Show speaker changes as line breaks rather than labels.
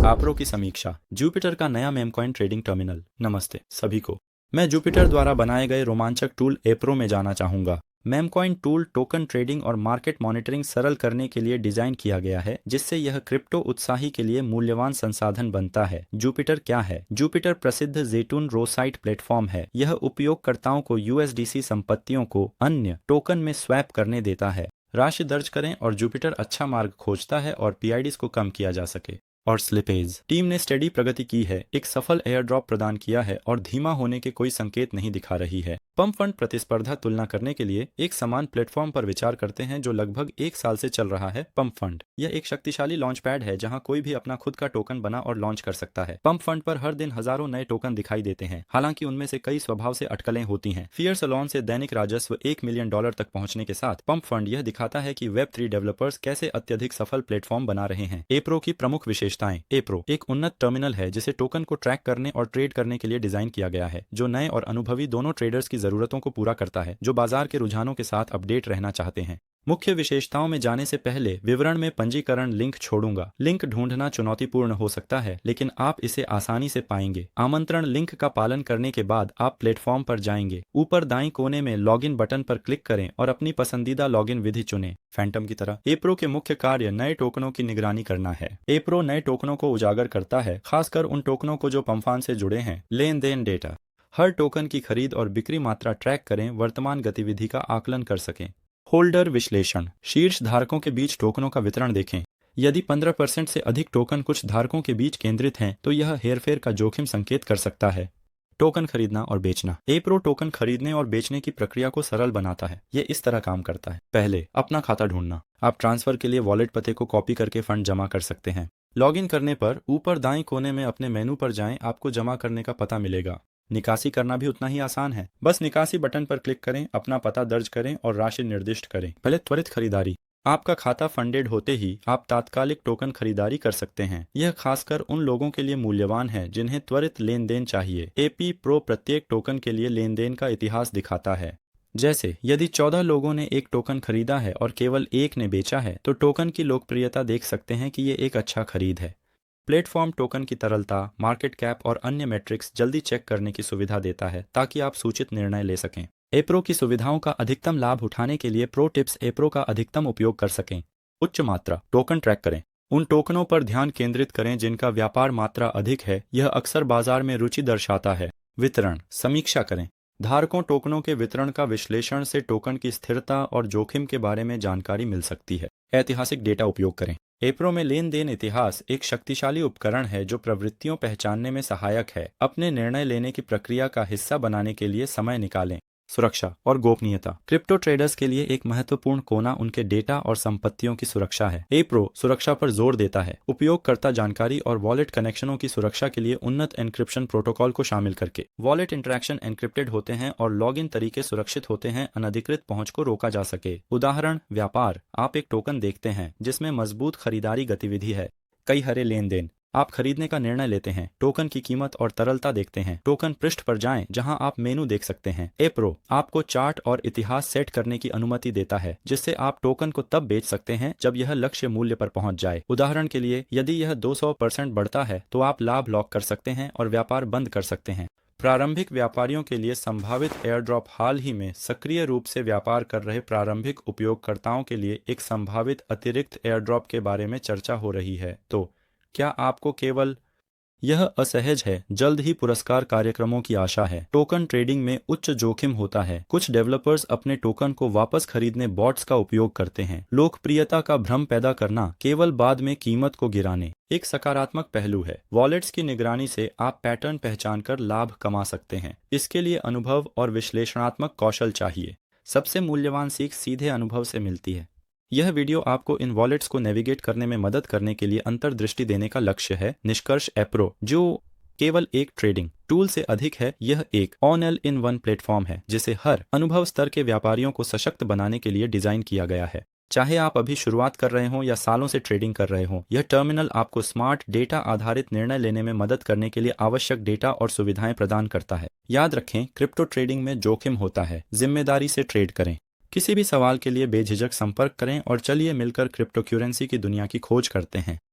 Appro की समीक्षा। Jupiter का नया मेमकॉइन ट्रेडिंग टर्मिनल। नमस्ते सभी को। मैं जुपिटर द्वारा बनाए गए रोमांचक टूल एप्रो में जाना चाहूँगा। मेमकॉइन टूल टोकन ट्रेडिंग और मार्केट मॉनिटरिंग सरल करने के लिए डिज़ाइन किया गया है, जिससे यह क्रिप्टो उत्साही के लिए मूल्यवान संसाधन बनता है। जुपिटर क्या है? जुपिटर प्रसिद्ध ज़ेटून रोसाइट प्लेटफॉर्म है। यह उपयोगकर्ताओं को यूएसडीसी संपत्तियों को अन्य टोकन में स्वैप करने देता है। राशि दर्ज करें और जुपिटर अच्छा मार्ग खोजता है और पीआईडीज को कम किया जा सके। और स्लिपेज। टीम ने स्टेडी प्रगति की है, एक सफल एयर ड्रॉप प्रदान किया है और धीमा होने के कोई संकेत नहीं दिखा रही है। पंप फंड प्रतिस्पर्धा तुलना करने के लिए एक समान प्लेटफॉर्म पर विचार करते हैं जो लगभग 1 साल से चल रहा है। पंप फंड यह एक शक्तिशाली लॉन्च पैड है जहां कोई भी अपना खुद का टोकन बना और लॉन्च कर सकता है। पंप फंड पर हर दिन हजारों नए टोकन दिखाई देते हैं, हालांकि उनमें से कई स्वभाव से अटकलें होती हैं। फियर सलोन से दैनिक राजस्व $1 मिलियन तक पहुंचने के साथ पंप फंड यह दिखाता है कि वेब3 डेवलपर्स कैसे अत्यधिक सफल प्लेटफॉर्म बना रहे हैं। एप्रो की प्रमुख विशेषताएं। एप्रो एक उन्नत टर्मिनल है जिसे टोकन को ट्रैक करने और ट्रेड करने के लिए डिजाइन किया गया है, जो नए और अनुभवी दोनों ट्रेडर्स की जरूरतों को पूरा करता है जो बाजार के रुझानों के साथ अपडेट रहना चाहते हैं। मुख्य विशेषताओं में जाने से पहले विवरण में पंजीकरण लिंक छोड़ूंगा। लिंक ढूंढना चुनौतीपूर्ण हो सकता है, लेकिन आप इसे आसानी से पाएंगे। आमंत्रण लिंक का पालन करने के बाद आप प्लेटफॉर्म पर जाएंगे। ऊपर दाईं कोने में लॉगिन बटन पर क्लिक करें और अपनी पसंदीदा लॉगिन विधि चुनें। फैंटम की तरह एप्रो के मुख्य कार्य नए टोकनों की निगरानी करना है। एप्रो नए टोकनों को उजागर करता है, खासकर उन टोकनों को जो पंफान से जुड़े हैं। लेन देन डेटा। हर टोकन की खरीद और बिक्री मात्रा ट्रैक करें, वर्तमान गतिविधि का आकलन कर सकें। होल्डर विश्लेषण। शीर्ष धारकों के बीच टोकनों का वितरण देखें। यदि 15% से अधिक टोकन कुछ धारकों के बीच केंद्रित हैं, तो यह हेरफेर का जोखिम संकेत कर सकता है। टोकन खरीदना और बेचना। एप्रो टोकन खरीदने और बेचने की प्रक्रिया को सरल बनाता है। ये इस तरह काम करता है। पहले, अपना खाता ढूंढना। आप ट्रांसफर के लिए वॉलेट पते को कॉपी करके फंड जमा कर सकते हैं। लॉगिन करने पर ऊपर दाईं कोने में अपने मेनू पर जाएं, आपको जमा करने का पता मिलेगा। निकासी करना भी उतना ही आसान है। बस निकासी बटन पर क्लिक करें, अपना पता दर्ज करें और राशि निर्दिष्ट करें। पहले त्वरित खरीदारी। आपका खाता फंडेड होते ही आप तात्कालिक टोकन खरीदारी कर सकते हैं। यह खासकर उन लोगों के लिए मूल्यवान है जिन्हें त्वरित लेन देन चाहिए। एपी प्रो प्रत्येक टोकन के लिए लेन देन का इतिहास दिखाता है। जैसे यदि 14 लोगों ने एक टोकन खरीदा है और केवल एक ने बेचा है, तो टोकन की लोकप्रियता देख सकते हैं कि ये एक अच्छा खरीद है। प्लेटफॉर्म टोकन की तरलता, मार्केट कैप और अन्य मैट्रिक्स जल्दी चेक करने की सुविधा देता है ताकि आप सूचित निर्णय ले सकें। एप्रो की सुविधाओं का अधिकतम लाभ उठाने के लिए प्रो टिप्स। एप्रो का अधिकतम उपयोग कर सकें। उच्च मात्रा टोकन ट्रैक करें। उन टोकनों पर ध्यान केंद्रित करें जिनका व्यापार मात्रा अधिक है, यह अक्सर बाजार में रुचि दर्शाता है। वितरण समीक्षा करें। धारकों टोकनों के वितरण का विश्लेषण से टोकन की स्थिरता और जोखिम के बारे में जानकारी मिल सकती है। ऐतिहासिक डेटा उपयोग करें। एप्रो में लेन देन इतिहास एक शक्तिशाली उपकरण है जो प्रवृत्तियों पहचानने में सहायक है। अपने निर्णय लेने की प्रक्रिया का हिस्सा बनाने के लिए समय निकालें। सुरक्षा और गोपनीयता। क्रिप्टो ट्रेडर्स के लिए एक महत्वपूर्ण कोना उनके डेटा और संपत्तियों की सुरक्षा है। एप्रो सुरक्षा पर जोर देता है, उपयोगकर्ता जानकारी और वॉलेट कनेक्शनों की सुरक्षा के लिए उन्नत एन्क्रिप्शन प्रोटोकॉल को शामिल करके। वॉलेट इंटरैक्शन एन्क्रिप्टेड होते हैं और लॉगिन तरीके सुरक्षित होते हैं, अनधिकृत पहुंच को रोका जा सके। उदाहरण व्यापार। आप एक टोकन देखते हैं जिसमें मजबूत खरीदारी गतिविधि है। कई हरे लेन देन। आप खरीदने का निर्णय लेते हैं, टोकन की कीमत और तरलता देखते हैं। टोकन पृष्ठ पर जाएं जहां आप मेनू देख सकते हैं। एप्रो आपको चार्ट और इतिहास सेट करने की अनुमति देता है, जिससे आप टोकन को तब बेच सकते हैं जब यह लक्ष्य मूल्य पर पहुंच जाए। उदाहरण के लिए, यदि यह 200% बढ़ता है तो आप लाभ लॉक कर सकते हैं और व्यापार बंद कर सकते हैं। प्रारंभिक व्यापारियों के लिए संभावित एयरड्रॉप। हाल ही में सक्रिय रूप से व्यापार कर रहे प्रारंभिक उपयोगकर्ताओं के लिए एक संभावित अतिरिक्त एयरड्रॉप के बारे में चर्चा हो रही है। तो क्या आपको केवल यह असहज है? जल्द ही पुरस्कार कार्यक्रमों की आशा है। टोकन ट्रेडिंग में उच्च जोखिम होता है। कुछ डेवलपर्स अपने टोकन को वापस खरीदने बॉट्स का उपयोग करते हैं। लोकप्रियता का भ्रम पैदा करना, केवल बाद में कीमत को गिराने। एक सकारात्मक पहलू है, वॉलेट्स की निगरानी से आप पैटर्न पहचानकर लाभ कमा सकते हैं। इसके लिए अनुभव और विश्लेषणात्मक कौशल चाहिए। सबसे मूल्यवान सीख सीधे अनुभव से मिलती है। यह वीडियो आपको इन वॉलेट्स को नेविगेट करने में मदद करने के लिए अंतर्दृष्टि देने का लक्ष्य है। निष्कर्ष, एप्रो जो केवल एक ट्रेडिंग टूल से अधिक है, यह एक ऑल इन वन प्लेटफॉर्म है जिसे हर अनुभव स्तर के व्यापारियों को सशक्त बनाने के लिए डिजाइन किया गया है। चाहे आप अभी शुरुआत कर रहे हों या सालों से ट्रेडिंग कर रहे हों, यह टर्मिनल आपको स्मार्ट डेटा आधारित निर्णय लेने में मदद करने के लिए आवश्यक डेटा और सुविधाएं प्रदान करता है। याद रखें, क्रिप्टो ट्रेडिंग में जोखिम होता है, जिम्मेदारी से ट्रेड करें। किसी भी सवाल के लिए बेझिझक संपर्क करें और चलिए मिलकर क्रिप्टो करेंसी की दुनिया की खोज करते हैं।